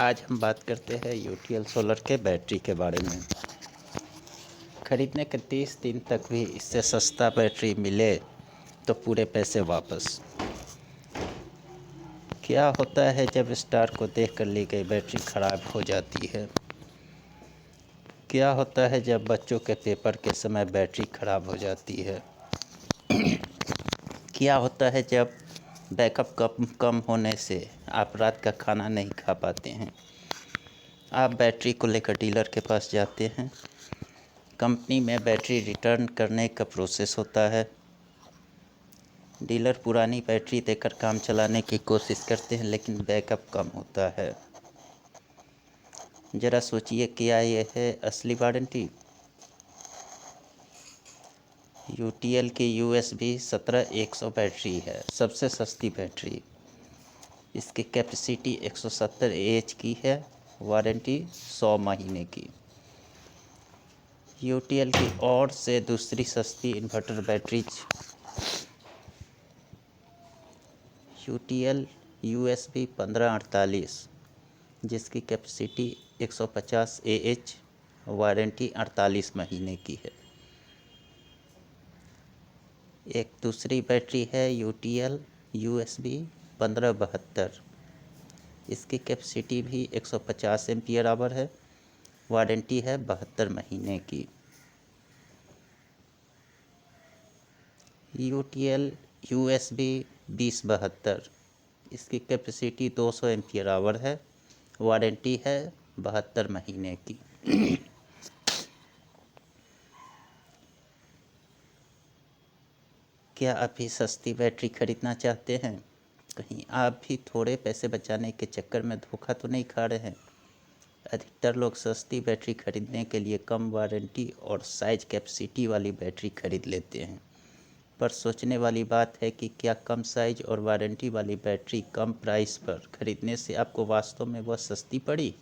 आज हम बात करते हैं यूटीएल सोलर के बैटरी के बारे में। ख़रीदने के 30 दिन तक भी इससे सस्ता बैटरी मिले तो पूरे पैसे वापस। क्या होता है जब स्टार को देखकर ली गई बैटरी ख़राब हो जाती है? क्या होता है जब बच्चों के पेपर के समय बैटरी ख़राब हो जाती है? क्या होता है जब बैकअप कम होने से आप रात का खाना नहीं खा पाते हैं? आप बैटरी को लेकर डीलर के पास जाते हैं। कंपनी में बैटरी रिटर्न करने का प्रोसेस होता है। डीलर पुरानी बैटरी देकर काम चलाने की कोशिश करते हैं, लेकिन बैकअप कम होता है। ज़रा सोचिए, क्या ये है असली वारंटी? यूटीएल की USB 17100 बैटरी है, सबसे सस्ती बैटरी। इसकी कैपेसिटी 170 AH की है, वारंटी 100 महीने की। यूटीएल की और से दूसरी सस्ती इन्वर्टर बैटरीज यूटीएल USB 1548, जिसकी कैपेसिटी 150 AH, वारंटी 48 महीने की है। एक दूसरी बैटरी है यूटीएल USB 1572, इसकी कैपेसिटी भी 150 एम्पियर आवर है, वारंटी है 72 महीने की। यूटीएल USB 2072, इसकी कैपेसिटी 200 एम्पियर आवर है, वारंटी है 72 महीने की। क्या आप भी सस्ती बैटरी खरीदना चाहते हैं? कहीं आप भी थोड़े पैसे बचाने के चक्कर में धोखा तो नहीं खा रहे हैं? अधिकतर लोग सस्ती बैटरी खरीदने के लिए कम वारंटी और साइज कैपेसिटी वाली बैटरी खरीद लेते हैं। पर सोचने वाली बात है कि क्या कम साइज और वारंटी वाली बैटरी कम प्राइस पर खरीदने से आपको वास्तव में वह सस्ती पड़ी?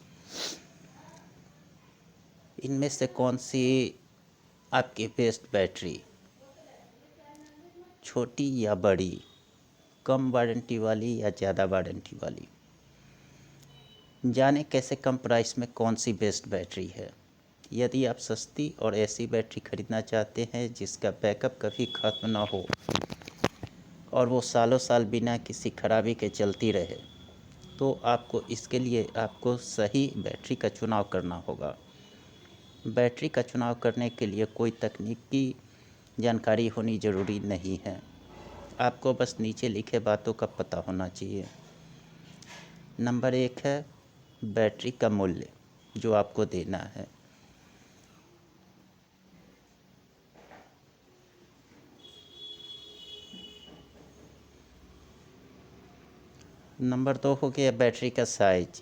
इनमें से कौन सी आपकी बेस्ट बैटरी, छोटी या बड़ी, कम वारंटी वाली या ज़्यादा वारंटी वाली? जाने कैसे कम प्राइस में कौन सी बेस्ट बैटरी है। यदि आप सस्ती और ऐसी बैटरी खरीदना चाहते हैं जिसका बैकअप कभी ख़त्म ना हो और वो सालों साल बिना किसी खराबी के चलती रहे, तो आपको इसके लिए आपको सही बैटरी का चुनाव करना होगा। बैटरी का चुनाव करने के लिए कोई तकनीकी जानकारी होनी ज़रूरी नहीं है, आपको बस नीचे लिखे बातों का पता होना चाहिए। नंबर 1 है बैटरी का मूल्य जो आपको देना है। नंबर 2 हो गया बैटरी का साइज,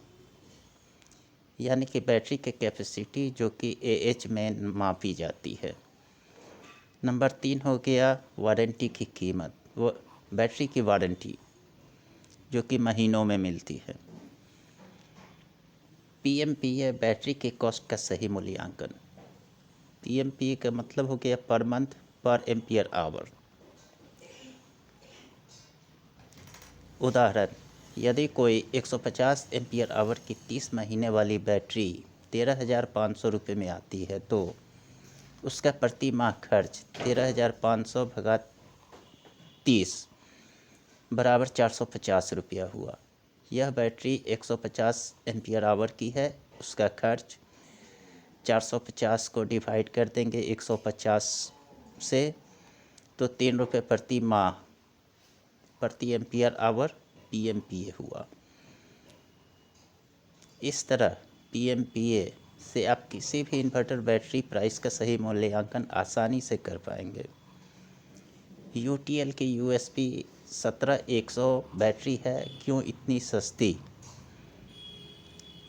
यानी कि बैटरी की कैपेसिटी जो कि AH में मापी जाती है। नंबर 3 हो गया वारंटी की कीमत, वो बैटरी की वारंटी जो कि महीनों में मिलती है। PMPA बैटरी के कॉस्ट का सही मूल्यांकन। PMPA का मतलब हो गया पर मंथ पर एम्पियर आवर। उदाहरण, यदि कोई 150 एम्पियर आवर की 30 महीने वाली बैटरी 13,500 रुपये में आती है, तो उसका प्रति माह खर्च 13,500 भगा 30 बराबर 450 रुपया हुआ। यह बैटरी 150 एम्पियर आवर की है, उसका खर्च 450 को डिवाइड कर देंगे 150 से, तो 3 रुपये प्रति माह प्रति एम्पियर आवर PMPA हुआ। इस तरह PMPA से आप किसी भी इन्वर्टर बैटरी प्राइस का सही मूल्यांकन आसानी से कर पाएंगे। यूटीएल की USB 17100 बैटरी है क्यों इतनी सस्ती?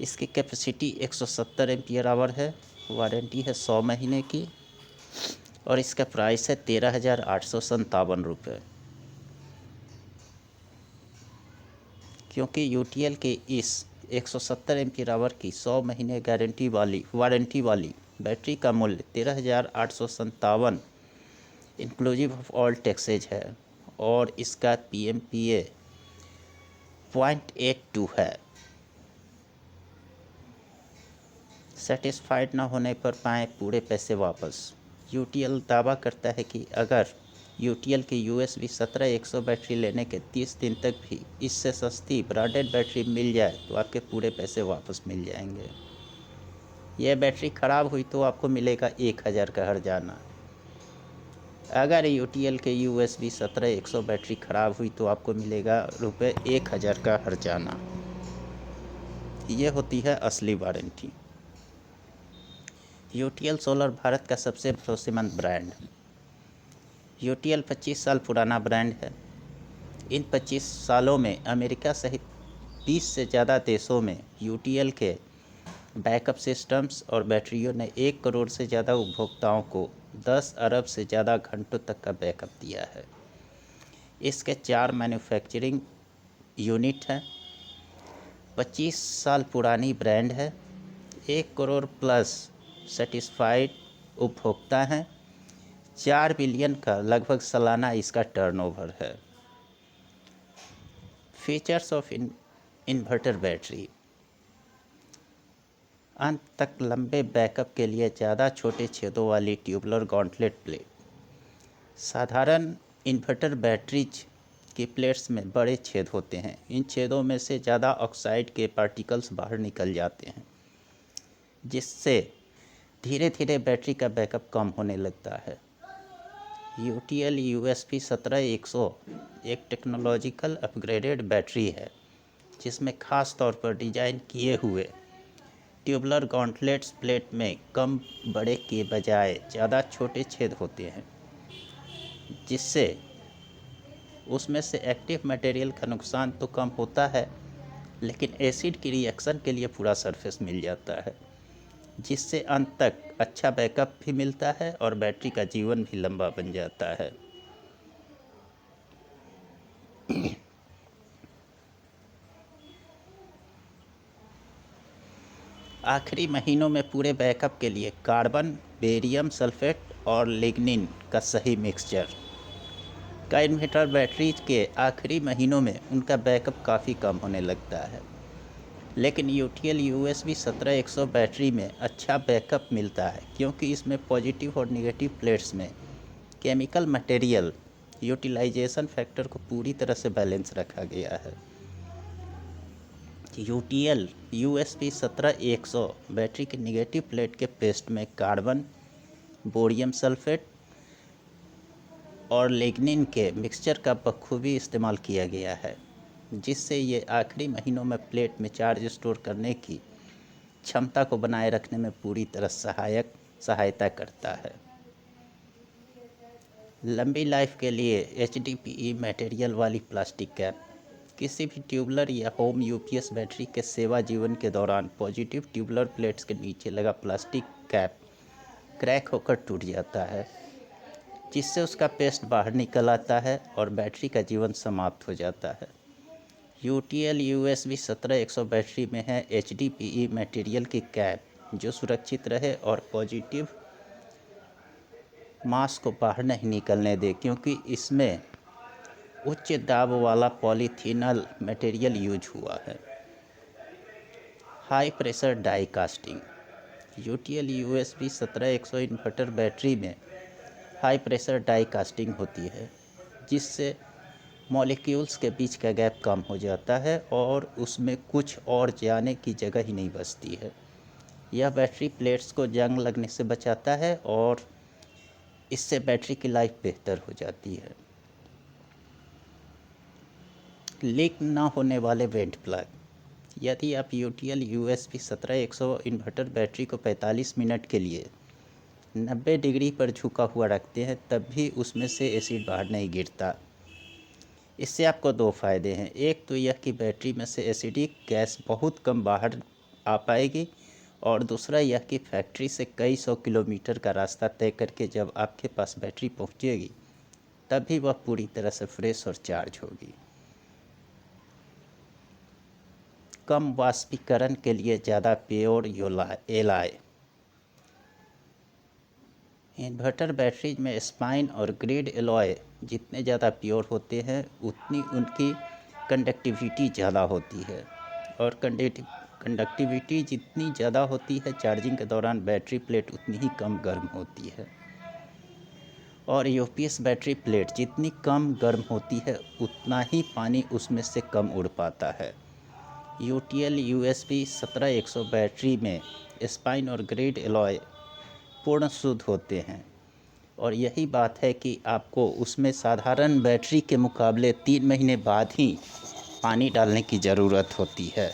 इसकी कैपेसिटी 170 एम्पियर आवर है, वारंटी है 100 महीने की, और इसका प्राइस है 13,857 रुपये। क्योंकि यूटीएल के इस 170 एम्पियर आवर की 100 महीने वारंटी वाली बैटरी का मूल्य 13,857 इंक्लूसिव ऑफ ऑल टैक्सेज है, और इसका PMPA 0.82 है। सेटिस्फाइड ना होने पर पाएँ पूरे पैसे वापस। यूटीएल दावा करता है कि अगर यूटीएल की यूएसबी 17100 बैटरी लेने के 30 दिन तक भी इससे सस्ती ब्रांडेड बैटरी मिल जाए तो आपके पूरे पैसे वापस मिल जाएंगे। यह बैटरी ख़राब हुई तो आपको मिलेगा 1000 का हर्जाना। अगर यूटीएल के यूएसबी 17100 बैटरी ख़राब हुई तो आपको मिलेगा रुपये 1000 का हर्जाना। ये होती है असली वारंटी। यूटीएल सोलर भारत का सबसे भरोसेमंद ब्रांड। यूटीएल 25 साल पुराना ब्रांड है। इन 25 सालों में अमेरिका सहित 20 से ज़्यादा देशों में यूटीएल के बैकअप सिस्टम्स और बैटरियों ने 1 करोड़ से ज़्यादा उपभोक्ताओं को 10 अरब से ज़्यादा घंटों तक का बैकअप दिया है। इसके 4 मैन्युफैक्चरिंग यूनिट हैं। 25 साल पुरानी ब्रांड है। 1 करोड़ प्लस सेटिस्फाइड उपभोक्ता हैं। 4 बिलियन का लगभग सालाना इसका टर्नओवर है। Features of inverter battery. अंत तक लंबे बैकअप के लिए ज़्यादा छोटे छेदों वाली ट्यूबुलर गॉन्टलेट प्लेट। साधारण इन्वर्टर बैटरीज की प्लेट्स में बड़े छेद होते हैं। इन छेदों में से ज़्यादा ऑक्साइड के पार्टिकल्स बाहर निकल जाते हैं, जिससे धीरे धीरे बैटरी का बैकअप कम होने लगता है। यूटीएल यूएसबी 17100 एक टेक्नोलॉजिकल अपग्रेडेड बैटरी है, जिसमें ख़ास तौर पर डिज़ाइन किए हुए ट्यूबुलर गॉन्टलेट्स प्लेट में कम बड़े के बजाय ज़्यादा छोटे छेद होते हैं, जिससे उसमें से एक्टिव मटेरियल का नुकसान तो कम होता है, लेकिन एसिड की रिएक्शन के लिए पूरा सरफेस मिल जाता है, जिससे अंत तक अच्छा बैकअप भी मिलता है और बैटरी का जीवन भी लंबा बन जाता है। आखिरी महीनों में पूरे बैकअप के लिए कार्बन, बेरियम सल्फेट और लिग्निन का सही मिक्सचर। कई इन्वर्टर बैटरीज के आखिरी महीनों में उनका बैकअप काफ़ी कम होने लगता है, लेकिन यूटीएल यूएसबी 17100 बैटरी में अच्छा बैकअप मिलता है, क्योंकि इसमें पॉजिटिव और नेगेटिव प्लेट्स में केमिकल मटेरियल यूटिलाइजेशन फैक्टर को पूरी तरह से बैलेंस रखा गया है। यूटीएल यूएसबी 17100 बैटरी के नेगेटिव प्लेट के पेस्ट में कार्बन, बोरियम सल्फेट और लिग्निन के मिक्सचर का बखूबी इस्तेमाल किया गया है, जिससे ये आखिरी महीनों में प्लेट में चार्ज स्टोर करने की क्षमता को बनाए रखने में पूरी तरह सहायता करता है। लंबी लाइफ के लिए एचडीपीई मटेरियल वाली प्लास्टिक कैप। किसी भी ट्यूबुलर या होम यूपीएस बैटरी के सेवा जीवन के दौरान पॉजिटिव ट्यूबुलर प्लेट्स के नीचे लगा प्लास्टिक कैप क्रैक होकर टूट जाता है, जिससे उसका पेस्ट बाहर निकल आता है और बैटरी का जीवन समाप्त हो जाता है। यूटीएल यूएसबी 17100 बैटरी में है एचडीपीई मटेरियल की कैप, जो सुरक्षित रहे और पॉजिटिव मास को बाहर नहीं निकलने दे, क्योंकि इसमें उच्च दाब वाला पॉलीथिनल मटेरियल यूज हुआ है। High pressure die casting. UTL USB 17100 inverter battery में हाई प्रेशर डाई कास्टिंग होती है, जिससे मॉलिक्यूल्स के बीच का गैप कम हो जाता है और उसमें कुछ और जाने की जगह ही नहीं बचती है। यह बैटरी प्लेट्स को जंग लगने से बचाता है और इससे बैटरी की लाइफ बेहतर हो जाती है। लीक ना होने वाले वेंट प्लग। यदि आप यूटीएल यूएसबी 17100 इन्वर्टर बैटरी को 45 मिनट के लिए 90 डिग्री पर झुका हुआ रखते हैं, तब भी उसमें से एसिड बाहर नहीं गिरता। इससे आपको 2 फ़ायदे हैं। एक तो यह कि बैटरी में से एसिडिक गैस बहुत कम बाहर आ पाएगी, और दूसरा यह कि फैक्ट्री से कई 100 किलोमीटर का रास्ता तय करके जब आपके पास बैटरी पहुंचेगी, तब भी वह पूरी तरह से फ्रेश और चार्ज होगी। कम वाष्पीकरण के लिए ज़्यादा प्योर एलॉय। इन्वर्टर बैटरीज में स्पाइन और ग्रिड एलॉय जितने ज़्यादा प्योर होते हैं, उतनी उनकी कंडक्टिविटी ज़्यादा होती है, और कंडक्टिविटी जितनी ज़्यादा होती है चार्जिंग के दौरान बैटरी प्लेट उतनी ही कम गर्म होती है। और यूपीएस बैटरी प्लेट जितनी कम गर्म होती है उतना ही पानी उसमें से कम उड़ पाता है। यूटीएल यूएसपी 17100 बैटरी में स्पाइन और ग्रेड एलॉय पूर्ण शुद्ध होते हैं और यही बात है कि आपको उसमें साधारण बैटरी के मुकाबले 3 महीने बाद ही पानी डालने की ज़रूरत होती है।